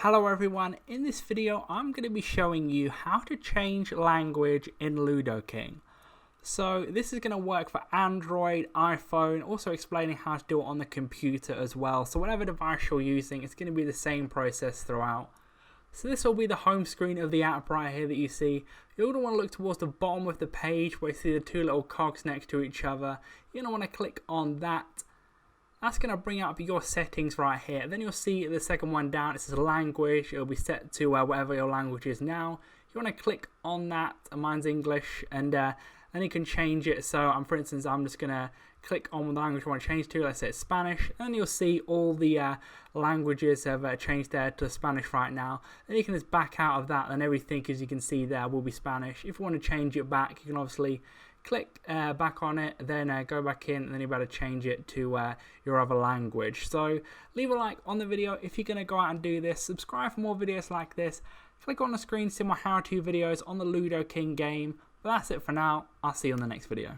Hello everyone, in this video I'm going to be showing you how to change language in Ludo King. So this is going to work for Android, iPhone, also explaining how to do it on the computer as well. So whatever device you're using, it's going to be the same process throughout. So this will be the home screen of the app right here that you see. You're going to want to look towards the bottom of the page where you see the two little cogs next to each other. You're going to want to click on that. That's going to bring up your settings right here. Then you'll see the second one down, it says language. It'll be set to whatever your language is now. You want to click on that. Mine's English, and then you can change it. So for instance, I'm just going to click on the language I want to change to. Let's say it's Spanish. And then you'll see all the languages have changed there to Spanish right now. Then you can just back out of that, and everything, as you can see there, will be Spanish. If you want to change it back, you can obviously click back on it, then go back in, and then you're about to change it to your other language. So leave a like on the video if you're going to go out and do this. Subscribe for more videos like this. Click on the screen to see my how-to videos on the Ludo King game. But that's it for now. I'll see you on the next video.